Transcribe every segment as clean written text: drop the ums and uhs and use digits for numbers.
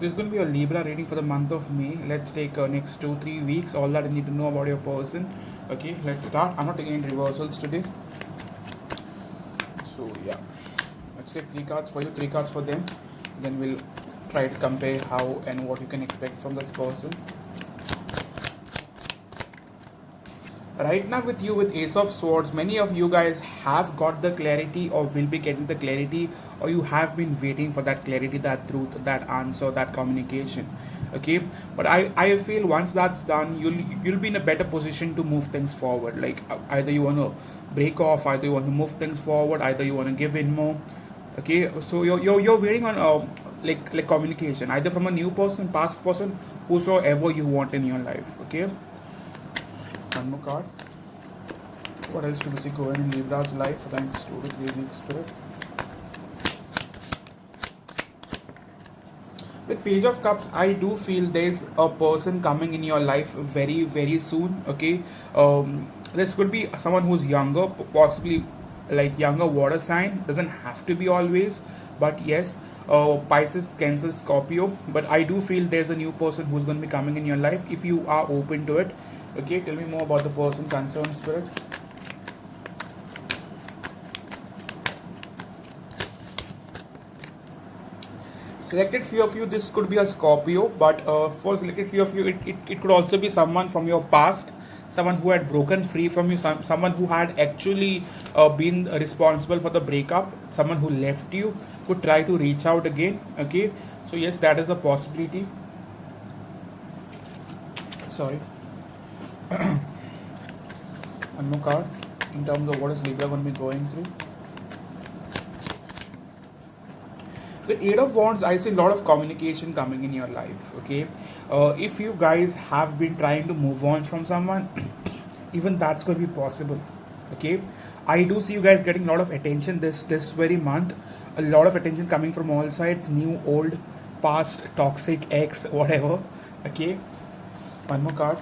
This is going to be a Libra reading for the month of May. Let's take next 2-3 weeks. All that you need to know about your person. Okay, let's start. I'm not taking any reversals today. So yeah, let's take 3 cards for you, 3 cards for them. Then we'll try to compare how and what you can expect from this person. Right now with you with Ace of Swords, many of you guys have got the clarity or will be getting the clarity, or you have been waiting for that clarity, that truth, that answer, that communication. Okay, but I feel once that's done, you'll be in a better position to move things forward. Like either you want to break off, either you want to move things forward, either you want to give in more. Okay, so you're waiting on like communication, either from a new person, past person, whosoever you want in your life. Okay, one more card. What else do we see going in Libra's life for the next 2 to 3 weeks, Spirit? With Page of Cups, I do feel there's a person coming in your life very, very soon. Okay, this could be someone who's younger, possibly like younger water sign. Doesn't have to be always, but yes, Pisces, Cancer, Scorpio. But I do feel there's a new person who's going to be coming in your life if you are open to it. Okay, tell me more about the person concerned, Spirit. Selected few of you, this could be a Scorpio, but for selected few of you, it could also be someone from your past, someone who had broken free from you, someone who had actually been responsible for the breakup, someone who left you, could try to reach out again. Okay, so yes, that is a possibility. Sorry. One more card in terms of what is Libra going to be going through. With Eight of Wands, I see a lot of communication coming in your life. Okay, if you guys have been trying to move on from someone, even that's going to be possible. Okay, I do see you guys getting a lot of attention this very month. A lot of attention coming from all sides, new, old, past, toxic, ex, whatever. Okay, one more card.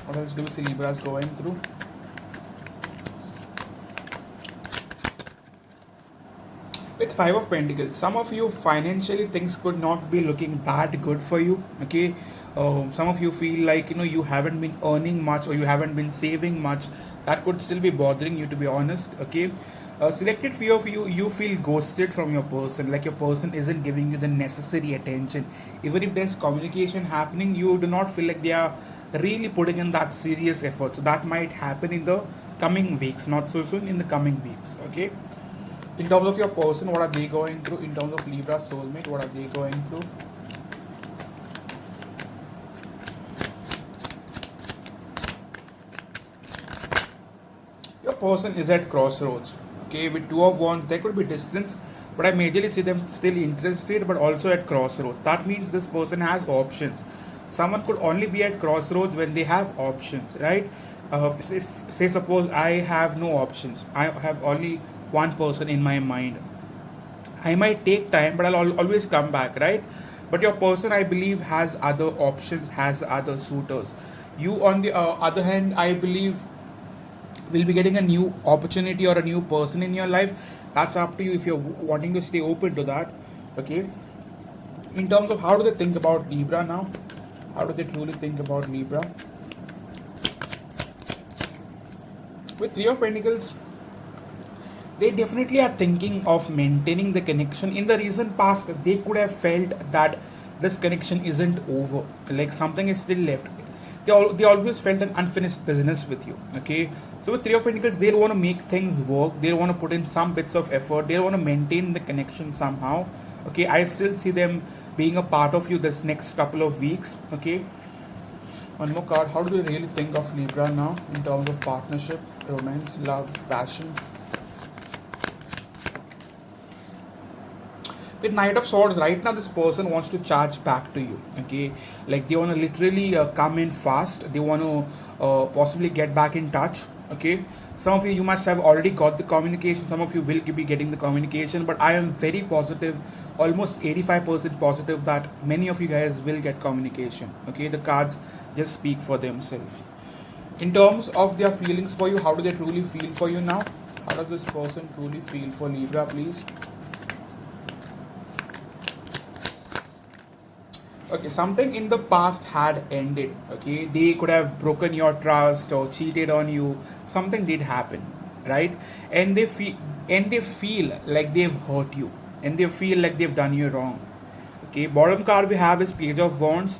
What else do we see Libras going through? With Five of Pentacles, some of you financially things could not be looking that good for you. Okay, some of you feel like you haven't been earning much or you haven't been saving much. That could still be bothering you, to be honest. Okay, selected few of you feel ghosted from your person, like your person isn't giving you the necessary attention. Even if there's communication happening, you do not feel like they are really putting in that serious effort. So that might happen in the coming weeks, not so soon, in the coming weeks. Okay, in terms of your person, what are they going through? In terms of Libra soulmate, what are they going through? Your person is at crossroads. Okay, with Two of Wands, there could be distance, but I majorly see them still interested, but also at crossroads. That means this person has options. Someone could only be at crossroads when they have options, right? Say suppose I have no options. I have only one person in my mind. I might take time, but I'll always come back, right? But your person, I believe, has other options, has other suitors. You, on the other hand, I believe, will be getting a new opportunity or a new person in your life. That's up to you if you're wanting to stay open to that. Okay. In terms of how do they think about Libra now? How do they truly think about Libra? With Three of Pentacles, they definitely are thinking of maintaining the connection. In the recent past, they could have felt that this connection isn't over, like something is still left. They always felt an unfinished business with you. Okay, so with Three of Pentacles, they want to make things work, they want to put in some bits of effort, they want to maintain the connection somehow. Okay, I still see them being a part of you this next couple of weeks. Okay, one more card. How do you really think of Libra now in terms of partnership, romance, love, passion? With Knight of Swords, right now this person wants to charge back to you. Okay, like they want to literally come in fast. They want to possibly get back in touch. Okay, some of you must have already got the communication. Some of you will be getting the communication, but I am very positive, almost 85% positive that many of you guys will get communication. Okay, the cards just speak for themselves. In terms of their feelings for you, how do they truly feel for you now? How does this person truly feel for Libra, please? Okay, something in the past had ended. Okay, they could have broken your trust or cheated on you. Something did happen, right? And they feel like they've hurt you, and they feel like they've done you wrong. Okay, bottom card we have is Page of Wands,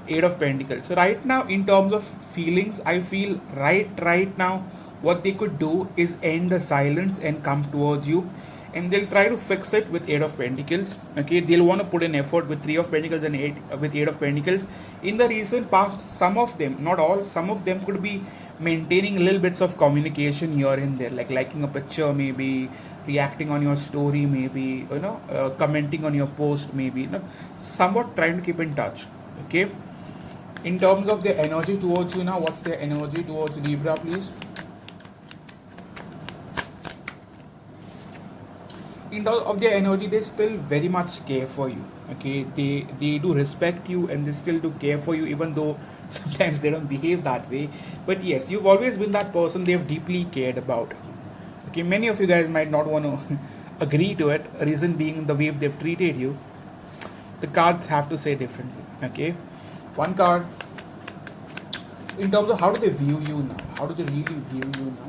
Eight of Pentacles. So right now, in terms of feelings, I feel right now, what they could do is end the silence and come towards you, and they'll try to fix it with Eight of Pentacles. Okay, they'll want to put in effort with Three of Pentacles and eight with Eight of Pentacles. In the recent past, some of them, not all, some of them could be maintaining little bits of communication here and there, like liking a picture, maybe reacting on your story, maybe commenting on your post, maybe somewhat trying to keep in touch. Okay, in terms of their energy towards you now, what's their energy towards Libra, please? In terms of their energy, they still very much care for you. Okay, they do respect you, and they still do care for you, even though sometimes they don't behave that way. But yes, you've always been that person they've deeply cared about. Okay, many of you guys might not want to agree to it, reason being the way they've treated you. The cards have to say differently. Okay, one card, in terms of how do they view you now, how do they really view you now?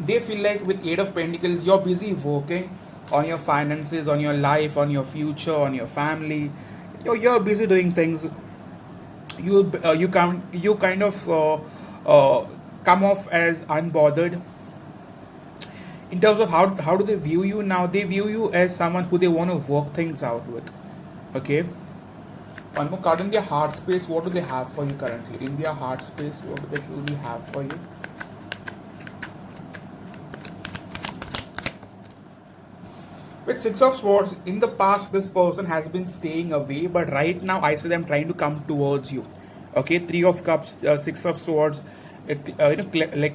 They feel like with Eight of Pentacles, you're busy working on your finances, on your life, on your future, on your family. You're busy doing things. You kind of come off as unbothered. In terms of how do they view you now, they view you as someone who they want to work things out with. Okay, one more card. In their heart space, what do they have for you currently? In their heart space, what do they truly have for you? With Six of Swords, in the past, this person has been staying away, but right now, I see them trying to come towards you. Okay, Three of Cups, Six of Swords, like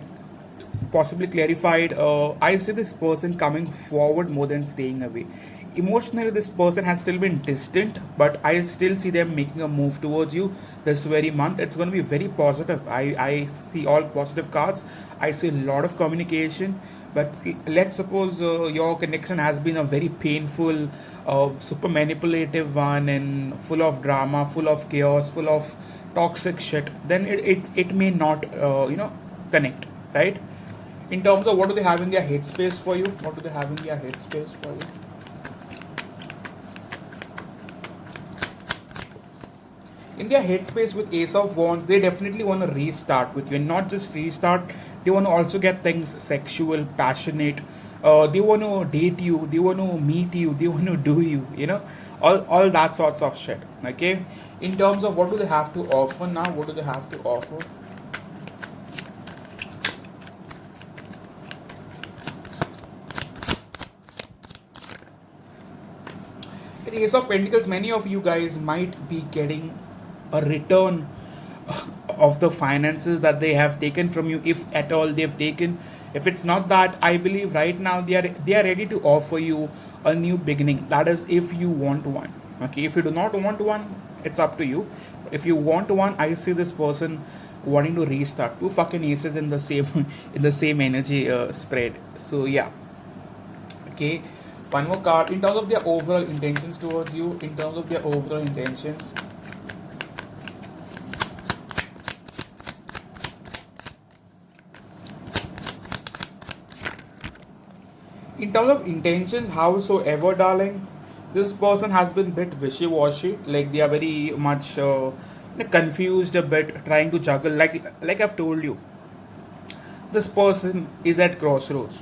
possibly clarified. I see this person coming forward more than staying away. Emotionally, this person has still been distant, but I still see them making a move towards you this very month. It's going to be very positive. I see all positive cards. I see a lot of communication. But let's suppose your connection has been a very painful, super manipulative one, and full of drama, full of chaos, full of toxic shit. Then it may not connect, right? In terms of what do they have in their headspace for you? What do they have in their headspace for you? In their headspace with Ace of Wands, they definitely want to restart with you, and not just restart. They want to also get things sexual, passionate. They want to date you. They want to meet you. They want to do you. All that sorts of shit. Okay. In terms of what do they have to offer now? What do they have to offer? In Ace of Pentacles, many of you guys might be getting a return of the finances that they have taken from you, if at all they've taken. If it's not that, I believe right now they are ready to offer you a new beginning. That is, if you want one. Okay, if you do not want one, it's up to you. If you want one, I see this person wanting to restart. Two fucking aces in the same in the same energy spread. So yeah. Okay, one more card. In terms of their overall intentions towards you, in terms of their overall intentions, in terms of intentions, howsoever, darling, this person has been a bit wishy-washy. Like they are very much confused a bit, trying to juggle. Like I've told you, this person is at crossroads.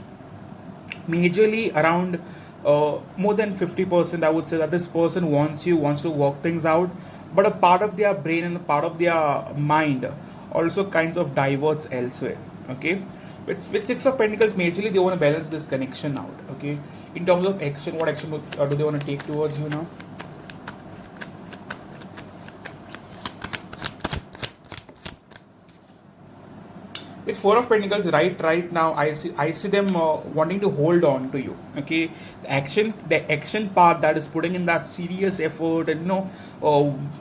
Majorly around more than 50%, I would say that this person wants to work things out, but a part of their brain and a part of their mind also kinds of diverts elsewhere. Okay, with Six of Pentacles, majorly they want to balance this connection out. Okay, in terms of action, what action do they want to take towards you now? With Four of Pentacles, right now, I see them wanting to hold on to you. Okay, the action part, that is putting in that serious effort, and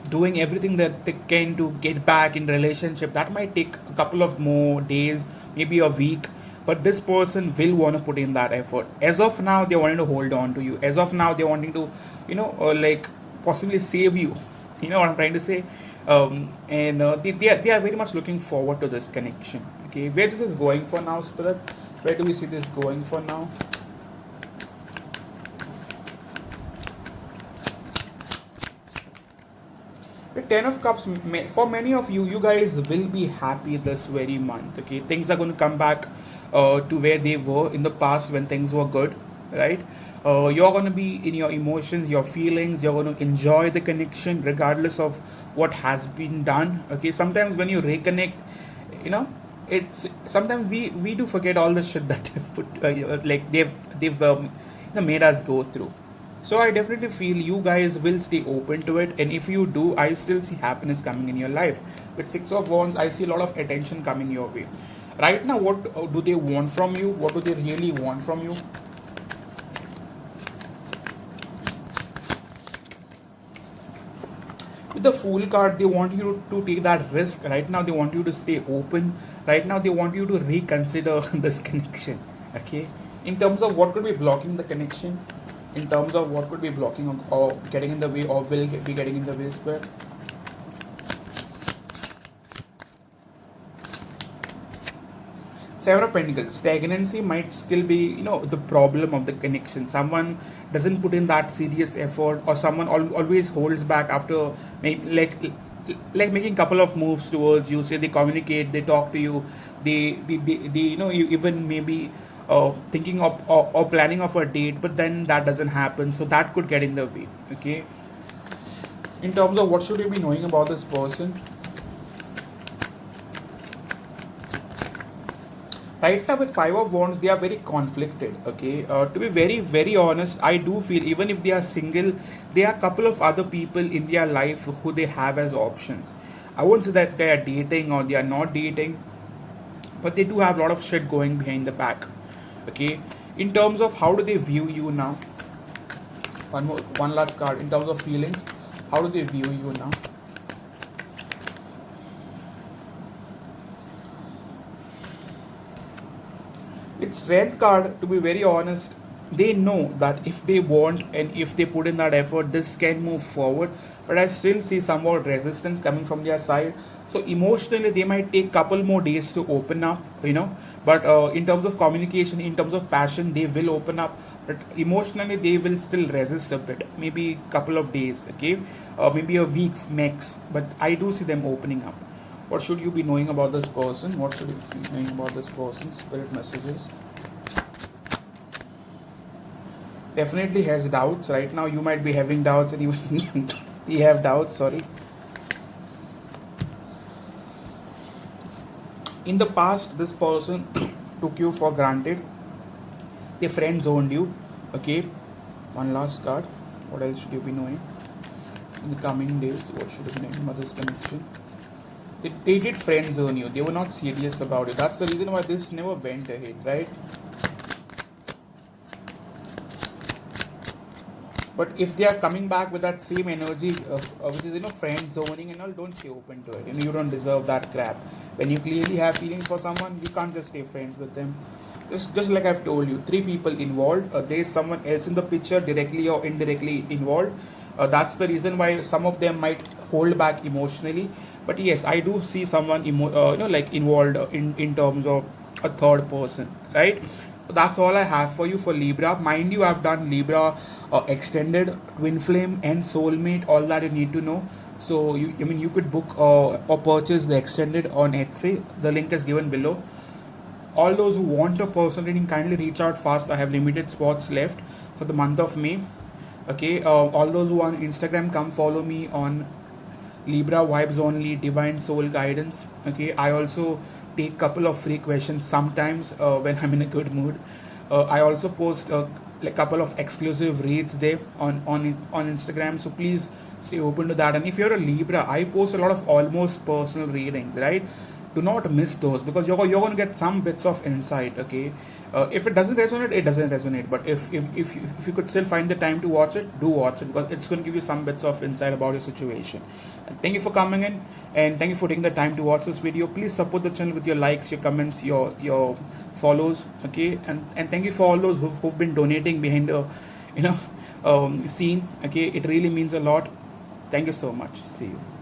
doing everything that they can to get back in relationship. That might take a couple of more days, maybe a week. but this person will want to put in that effort. As of now they're wanting to hold on to you. As of now they're wanting to, like, possibly save you. You know what I'm trying to say? And they are very much looking forward to this connection. Okay, where this is going for now, Spirit? Where do we see this going for now? With Ten of Cups, for many of you, you guys will be happy this very month. Okay, things are going to come back to where they were in the past when things were good, right? You're going to be in your emotions, your feelings. You're going to enjoy the connection regardless of what has been done. Okay, sometimes when you reconnect, you know, it's sometimes we do forget all the shit that they've put, like they've made us go through. So I definitely feel you guys will stay open to it, and if you do, I still see happiness coming in your life. With Six of Wands, I see a lot of attention coming your way. Right now, what do they want from you? What do they really want from you? With the Fool card, they want you to take that risk. Right now, they want you to stay open. Right now, they want you to reconsider this connection. Okay, in terms of what could be blocking the connection, in terms of what could be blocking or getting in the way, or will be getting in the way, Spirit. Seven of Pentacles, stagnancy might still be, the problem of the connection. Someone doesn't put in that serious effort, or someone always holds back after like making couple of moves towards you. Say they communicate, they talk to you, they you even maybe thinking of or planning of a date, but then that doesn't happen. So that could get in the way. Okay. In terms of what should you be knowing about this person, right now with Five of Wands, they are very conflicted. Okay, to be very very honest, I do feel even if they are single, there are a couple of other people in their life who they have as options. I won't say that they are dating or they are not dating, but they do have a lot of shit going behind the back. Okay, in terms of how do they view you now, one last card. In terms of feelings, how do they view you now? With Strength card, to be very honest, they know that if they want and if they put in that effort, this can move forward. But I still see somewhat resistance coming from their side. So emotionally, they might take couple more days to open up, But in terms of communication, in terms of passion, they will open up. But emotionally, they will still resist a bit. Maybe couple of days, okay? Maybe a week max. But I do see them opening up. What should you be knowing about this person? What should you be knowing about this person? Spirit messages. Definitely has doubts. Right now, you might be having doubts, and even you have doubts. Sorry. In the past, this person took you for granted. They friend zoned you. Okay. One last card. What else should you be knowing? In the coming days, what should you be knowing about this connection? They did friend zone you. They were not serious about it. That's the reason why this never went ahead, right? But if they are coming back with that same energy, which is friend zoning and all, don't stay open to it. You don't deserve that crap. When you clearly have feelings for someone, you can't just stay friends with them. Just like I've told you, three people involved. There is someone else in the picture, directly or indirectly involved. That's the reason why some of them might hold back emotionally. But yes, I do see someone like involved in terms of a third person, right? So that's all I have for you for Libra. Mind you, I've done Libra extended, twin flame, and soulmate. All that you need to know. So you could book or purchase the extended on Etsy. The link is given below. All those who want a personal reading, kindly reach out fast. I have limited spots left for the month of May. Okay, all those who are on Instagram, come follow me on Libra Vibes Only, Divine Soul Guidance. Okay, I also take couple of free questions sometimes when I'm in a good mood. I also post like couple of exclusive reads there on Instagram. So please stay open to that. And if you're a Libra, I post a lot of almost personal readings, right? do not miss those, because you're going to get some bits of insight. Okay, if it doesn't resonate, it doesn't resonate. But if you could still find the time to watch it, do watch it, because it's going to give you some bits of insight about your situation. And thank you for coming in, and thank you for taking the time to watch this video. Please support the channel with your likes, your comments, your follows. Okay, and thank you for all those who've been donating behind the you know scene. Okay, it really means a lot. Thank you so much. See you.